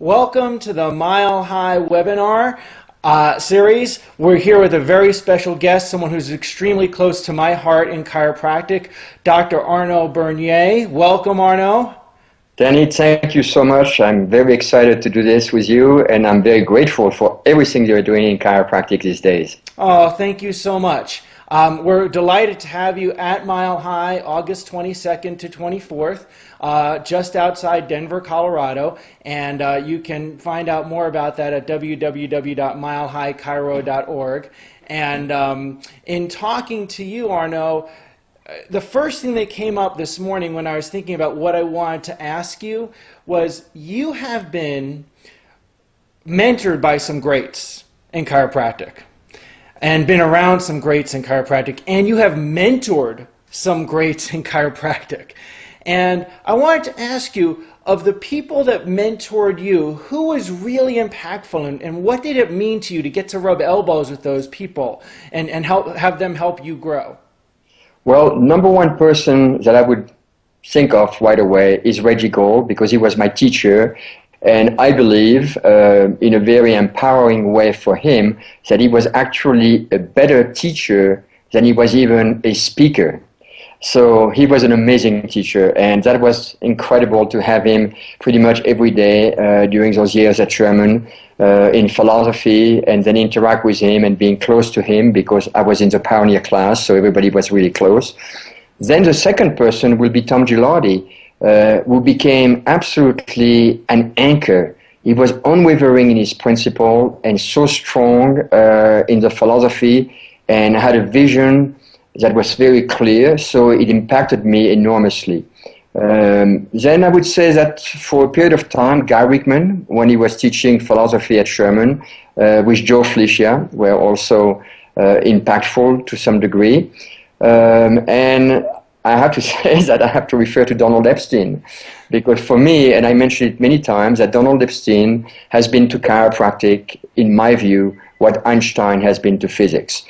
Welcome to the Mile High webinar series. We're here with a very special guest, someone who's extremely close to my heart in chiropractic, Dr. Arno Burnier. Welcome, Arno. Danny, thank you so much. I'm very excited to do this with you, and I'm very grateful for everything you're doing in chiropractic these days. Oh, thank you so much. We're delighted to have you at Mile High, August 22nd to 24th, just outside Denver, Colorado. And you can find out more about that at www.milehighchiro.org. And in talking to you, Arno, the first thing that came up this morning when I was thinking about what I wanted to ask you was you have been mentored by some greats in chiropractic and been around some greats in chiropractic, and you have mentored some greats in chiropractic. And I wanted to ask you, of the people that mentored you, who was really impactful, and what did it mean to you to get to rub elbows with those people and have them help you grow? Well, number one person that I would think of right away is Reggie Gold, because he was my teacher. And I believe, in a very empowering way for him, that he was actually a better teacher than he was even a speaker. So he was an amazing teacher, and that was incredible to have him pretty much every day during those years at Sherman in philosophy, and then interact with him and being close to him, because I was in the pioneer class, so everybody was really close. Then the second person will be Tom Gilardi, who became absolutely an anchor. He was unwavering in his principle and so strong in the philosophy, and had a vision that was very clear, so it impacted me enormously. Then I would say that for a period of time, Guy Rickman, when he was teaching philosophy at Sherman, with Joe Felicia, were also impactful to some degree. And I have to say that I have to refer to Donald Epstein, because for me, and I mentioned it many times, that Donald Epstein has been to chiropractic, in my view, what Einstein has been to physics.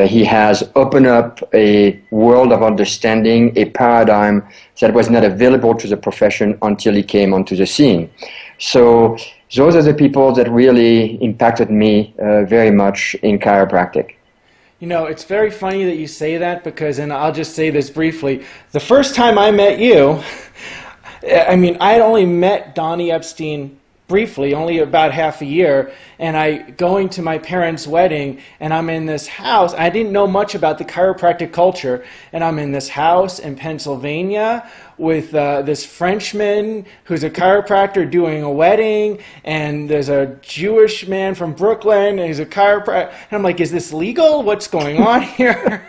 He has opened up a world of understanding, a paradigm that was not available to the profession until he came onto the scene. So those are the people that really impacted me very much in chiropractic. You know, it's very funny that you say that, because, and I'll just say this briefly, the first time I met you, I mean, I had only met Donnie Epstein briefly, only about half a year, and going to my parents' wedding, and I'm in this house. I didn't know much about the chiropractic culture, and I'm in this house in Pennsylvania with this Frenchman who's a chiropractor doing a wedding, and there's a Jewish man from Brooklyn, and he's a chiropractor, and I'm like, is this legal? What's going on here?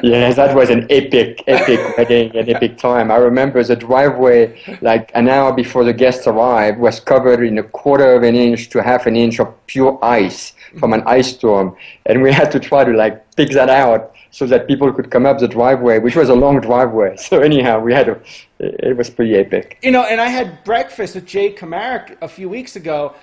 Yes, that was an epic wedding, an epic time. I remember the driveway, like an hour before the guests arrived, was covered in a quarter of an inch to half an inch of pure ice from an ice storm. And we had to try to pick that out so that people could come up the driveway, which was a long driveway. So anyhow, it was pretty epic. You know, and I had breakfast with Jay Kamarick a few weeks ago.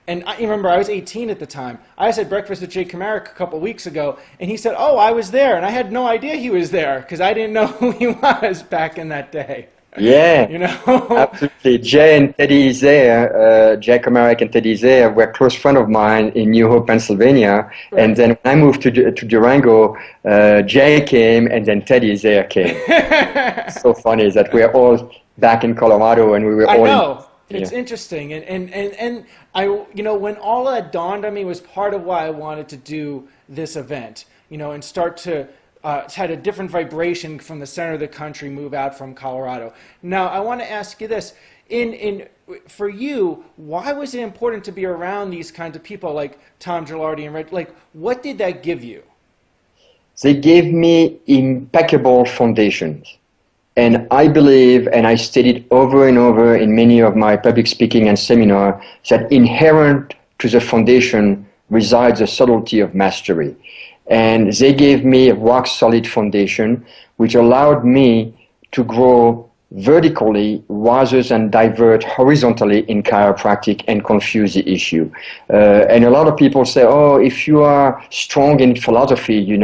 And I remember I was 18 at the time. I had breakfast with Jay Kamarick a couple of weeks ago, and he said, "Oh, I was there," and I had no idea he was there because I didn't know who he was back in that day. Yeah, you know, absolutely. Jay and Teddy Zaire, Jay Kamarick and Teddy Zaire were close friends of mine in New Hope, Pennsylvania. Right. And then when I moved to Durango, Jay came, and then Teddy Zaire came. So funny that we're all back in Colorado, and we were all. I know. It's interesting, and I, you know, when all that dawned on me was part of why I wanted to do this event, you know, and start to had a different vibration from the center of the country, move out from Colorado. Now, I want to ask you this: for you, why was it important to be around these kinds of people like Tom Gilardi and Red? Like, what did that give you? They gave me impeccable foundations. And I believe, and I stated over and over in many of my public speaking and seminar, that inherent to the foundation resides the subtlety of mastery. And they gave me a rock-solid foundation, which allowed me to grow vertically rather than divert horizontally in chiropractic and confuse the issue. And a lot of people say, oh, if you are strong in philosophy, you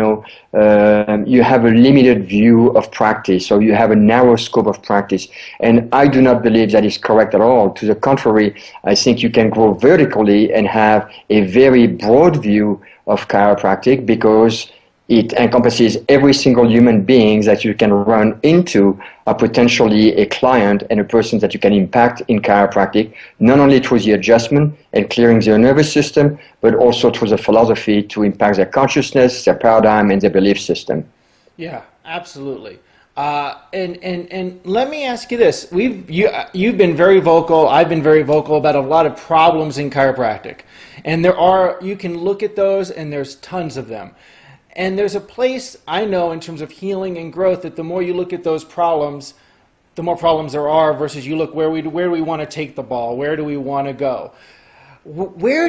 have a limited view of practice, or you have a narrow scope of practice. And I do not believe that is correct at all. To the contrary, I think you can grow vertically and have a very broad view of chiropractic, because it encompasses every single human being that you can run into, potentially a client and a person that you can impact in chiropractic, not only through the adjustment and clearing their nervous system, but also through the philosophy to impact their consciousness, their paradigm, and their belief system. Yeah, absolutely. And let me ask you this: you've been very vocal. I've been very vocal about a lot of problems in chiropractic, and you can look at those, and there's tons of them. And there's a place, I know, in terms of healing and growth, that the more you look at those problems, the more problems there are, versus you look where do we want to take the ball, where do we want to go. Where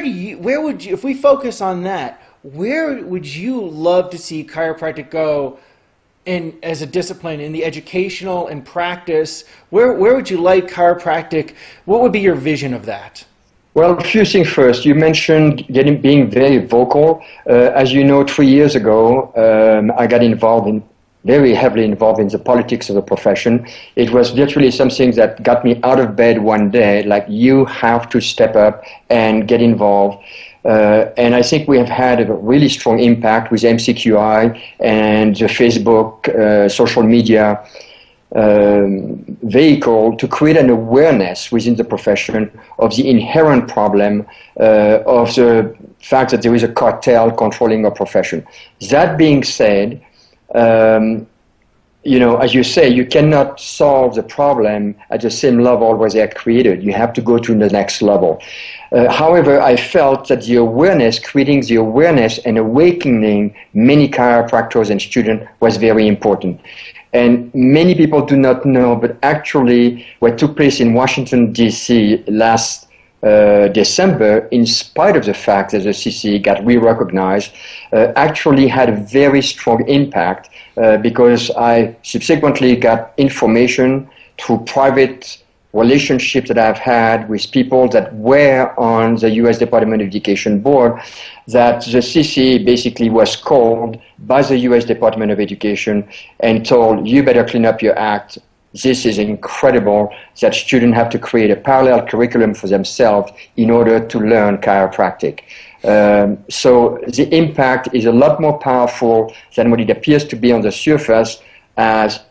would you, if we focus on that, where would you love to see chiropractic go as a discipline, in the educational and practice? Where would you like chiropractic? What would be your vision of that? Well, a few things first. You mentioned being very vocal. As you know, 3 years ago, I got very heavily involved in the politics of the profession. It was literally something that got me out of bed one day, like, you have to step up and get involved. And I think we have had a really strong impact with MCQI and the Facebook, social media vehicle to create an awareness within the profession of the inherent problem of the fact that there is a cartel controlling our profession. That being said, as you say, you cannot solve the problem at the same level where they are created. You have to go to the next level. However, I felt that creating the awareness and awakening many chiropractors and students was very important. And many people do not know, but actually what took place in Washington, D.C. last December, in spite of the fact that the CCE got re-recognized, actually had a very strong impact because I subsequently got information through private relationships that I've had with people that were on the U.S. Department of Education board, that the CCE basically was called by the U.S. Department of Education and told, you better clean up your act. This is incredible that students have to create a parallel curriculum for themselves in order to learn chiropractic. So the impact is a lot more powerful than what it appears to be on the surface as,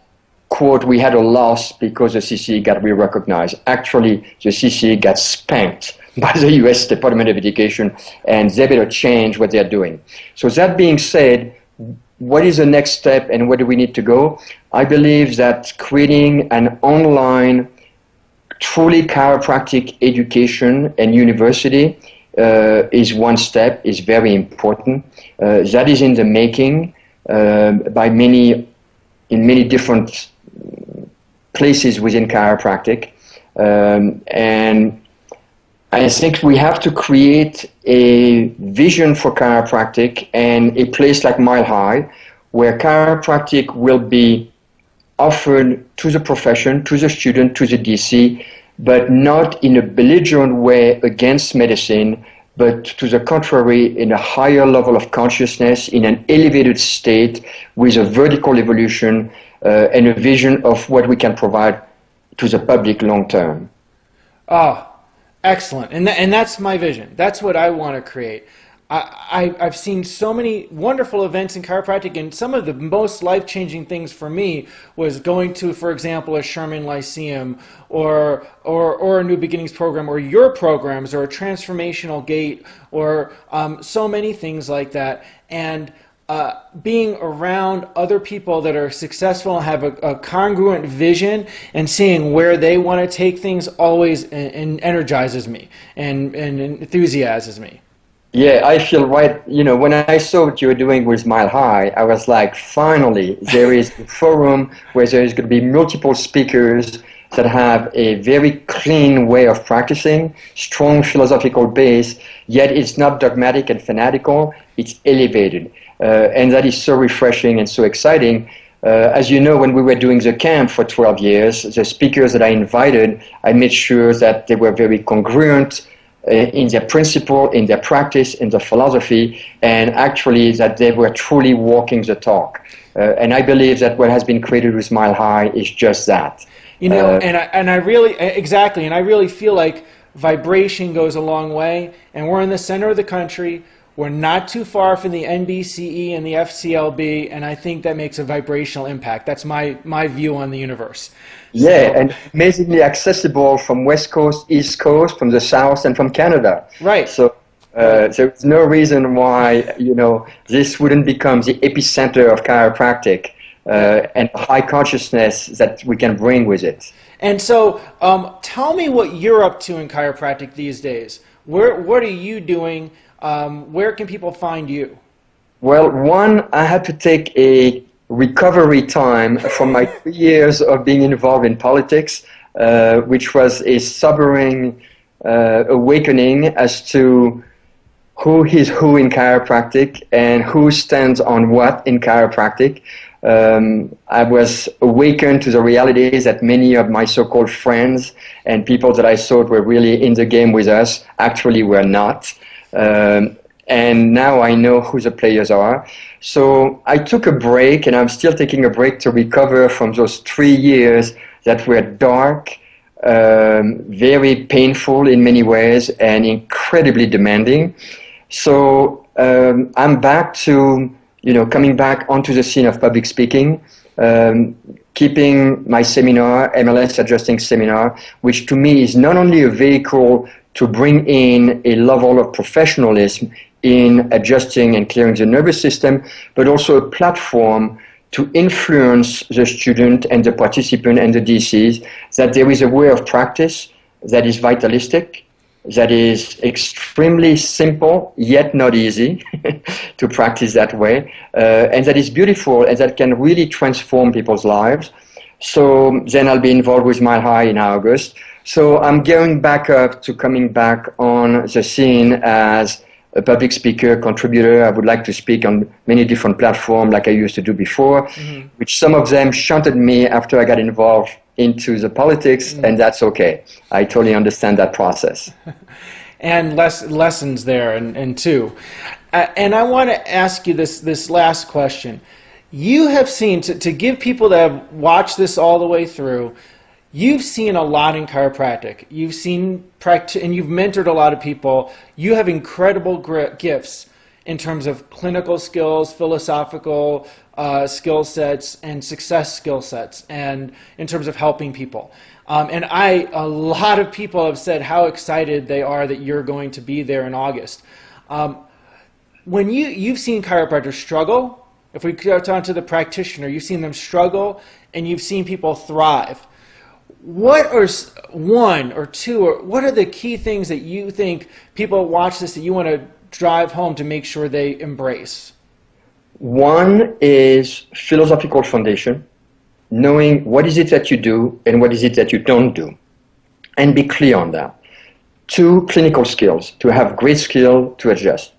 quote, we had a loss because the CCE got re-recognized. Actually, the CCE got spanked by the U.S. Department of Education, and they better change what they're doing. So that being said, what is the next step and where do we need to go? I believe that creating an online, truly chiropractic education and university is one step, is very important. That is in the making in many different places within chiropractic. And I think we have to create a vision for chiropractic and a place like Mile High where chiropractic will be offered to the profession, to the student, to the DC, but not in a belligerent way against medicine, but to the contrary, in a higher level of consciousness, in an elevated state with a vertical evolution and a vision of what we can provide to the public long term. Oh, excellent. And that's my vision. That's what I want to create. I've seen so many wonderful events in chiropractic, and some of the most life-changing things for me was going to, for example, a Sherman Lyceum or a New Beginnings program, or your programs, or a Transformational Gate, or so many things like that. And being around other people that are successful and have a congruent vision and seeing where they want to take things always energizes me and enthusiasms me. Yeah, I feel right. When I saw what you were doing with Mile High, I was like, finally, there is a forum where there is going to be multiple speakers that have a very clean way of practicing, strong philosophical base, yet it's not dogmatic and fanatical, it's elevated. And that is so refreshing and so exciting. As you know, when we were doing the camp for 12 years, the speakers that I invited, I made sure that they were very congruent in their principle, in their practice, in their philosophy, and actually that they were truly walking the talk. And I believe that what has been created with Mile High is just that. You know, and I really, exactly, and I really feel like vibration goes a long way, and we're in the center of the country. We're not too far from the NBCE and the FCLB, and I think that makes a vibrational impact. That's my view on the universe. Yeah, and amazingly accessible from West Coast, East Coast, from the South, and from Canada. Right. So there's no reason why, you know, this wouldn't become the epicenter of chiropractic and high consciousness that we can bring with it. And so tell me what you're up to in chiropractic these days. What are you doing? Where can people find you? Well, one, I had to take a recovery time from my 3 years of being involved in politics, which was a sobering awakening as to who is who in chiropractic and who stands on what in chiropractic. I was awakened to the realities that many of my so-called friends and people that I thought were really in the game with us actually were not. And now I know who the players are. So I took a break, and I'm still taking a break to recover from those 3 years that were dark, very painful in many ways, and incredibly demanding. So I'm back to, you know, coming back onto the scene of public speaking, keeping my seminar, MLS Adjusting Seminar, which to me is not only a vehicle to bring in a level of professionalism in adjusting and clearing the nervous system, but also a platform to influence the student and the participant and the DCs, that there is a way of practice that is vitalistic, that is extremely simple, yet not easy to practice that way, and that is beautiful and that can really transform people's lives. So then I'll be involved with Mile High in August. So I'm gearing back up to coming back on the scene as a public speaker, contributor. I would like to speak on many different platforms like I used to do before, which some of them shunted me after I got involved into the politics, and that's okay. I totally understand that process. And lessons there, and two. And I want to ask you this last question. You have seen, to give people that have watched this all the way through, you've seen a lot in chiropractic. You've seen and you've mentored a lot of people. You have incredible gifts in terms of clinical skills, philosophical skill sets, and success skill sets, and in terms of helping people. And a lot of people have said how excited they are that you're going to be there in August. When you've seen chiropractors struggle, if we go down to the practitioner, you've seen them struggle, and you've seen people thrive. What are one or two, or what are the key things that you think people watch this that you want to drive home to make sure they embrace? One is philosophical foundation, knowing what is it that you do and what is it that you don't do, and be clear on that. Two, clinical skills, to have great skill to adjust.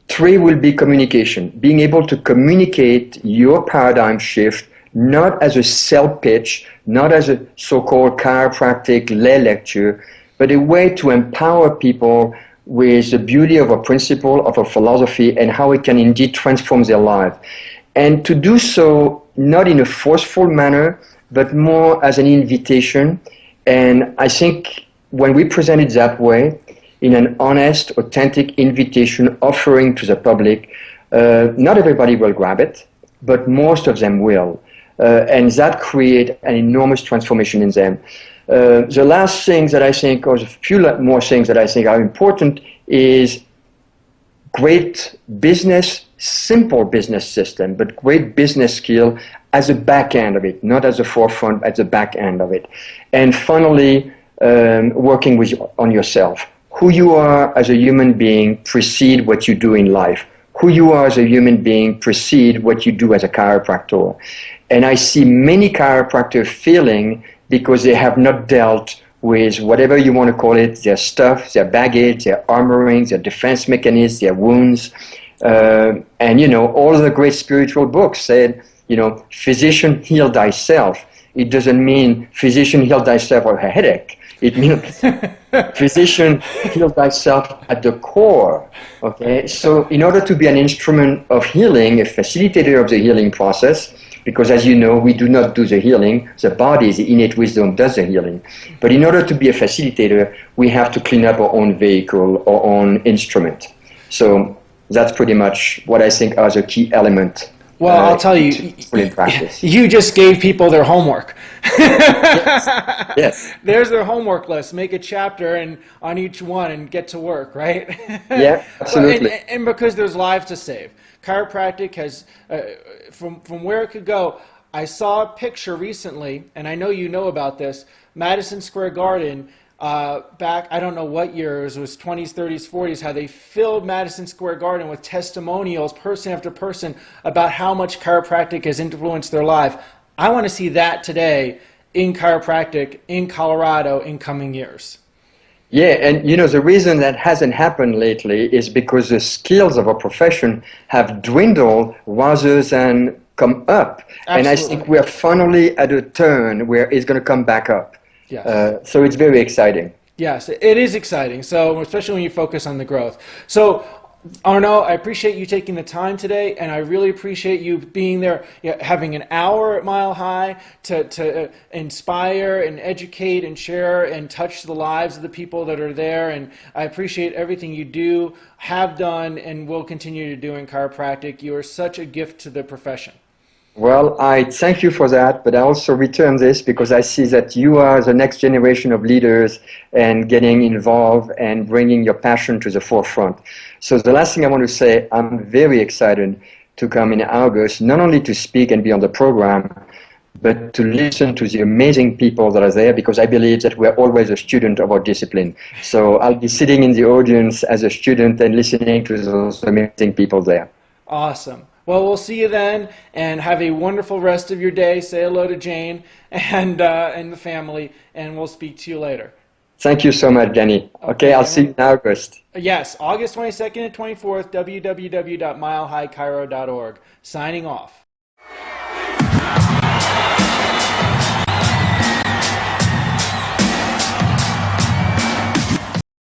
Three will be communication, being able to communicate your paradigm shift, not as a sell pitch, not as a so-called chiropractic lay lecture, but a way to empower people with the beauty of a principle, of a philosophy, and how it can indeed transform their life. And to do so, not in a forceful manner, but more as an invitation. And I think when we present it that way, in an honest, authentic invitation offering to the public, not everybody will grab it, but most of them will. And that creates an enormous transformation in them. The last thing that I think, or a few more things that I think are important, is great business, simple business system, but great business skill as a back end of it, not as a forefront, as the back end of it. And finally, working on yourself. Who you are as a human being precede what you do in life. Who you are as a human being precede what you do as a chiropractor. And I see many chiropractors failing because they have not dealt with whatever you want to call it, their stuff, their baggage, their armoring, their defense mechanisms, their wounds. And, you know, all the great spiritual books said, physician heal thyself. It doesn't mean physician heal thyself of a headache. It means physician heal thyself at the core. Okay, so in order to be an instrument of healing, a facilitator of the healing process, because as you know, we do not do the healing, the body, the innate wisdom does the healing. But in order to be a facilitator, we have to clean up our own vehicle, our own instrument. So that's pretty much what I think are the key elements. Well, I'll tell you, you just gave people their homework. Yes. There's their homework list. Make a chapter and on each one and get to work, right? Yeah, absolutely. And because there's lives to save. Chiropractic has, from where it could go, I saw a picture recently, and I know you know about this, Madison Square Garden, back, I don't know what years, it was 20s, 30s, 40s, how they filled Madison Square Garden with testimonials, person after person, about how much chiropractic has influenced their life. I want to see that today in chiropractic in Colorado in coming years. Yeah, and the reason that hasn't happened lately is because the skills of our profession have dwindled rather than come up. Absolutely. And I think we're finally at a turn where it's going to come back up. Yes. So it's very exciting. Yes, it is exciting. So especially when you focus on the growth. So Arno, I appreciate you taking the time today, and I really appreciate you being there, having an hour at Mile High to inspire and educate and share and touch the lives of the people that are there. And I appreciate everything you do, have done, and will continue to do in chiropractic. You are such a gift to the profession. Well, I thank you for that, but I also return this because I see that you are the next generation of leaders and getting involved and bringing your passion to the forefront. So the last thing I want to say, I'm very excited to come in August, not only to speak and be on the program, but to listen to the amazing people that are there, because I believe that we're always a student of our discipline. So I'll be sitting in the audience as a student and listening to those amazing people there. Awesome. Well, we'll see you then, and have a wonderful rest of your day. Say hello to Jane and the family, and we'll speak to you later. Thank you so much, Danny. Okay, I'll see you in August. Yes, August 22nd and 24th, www.milehighchiro.org. Signing off.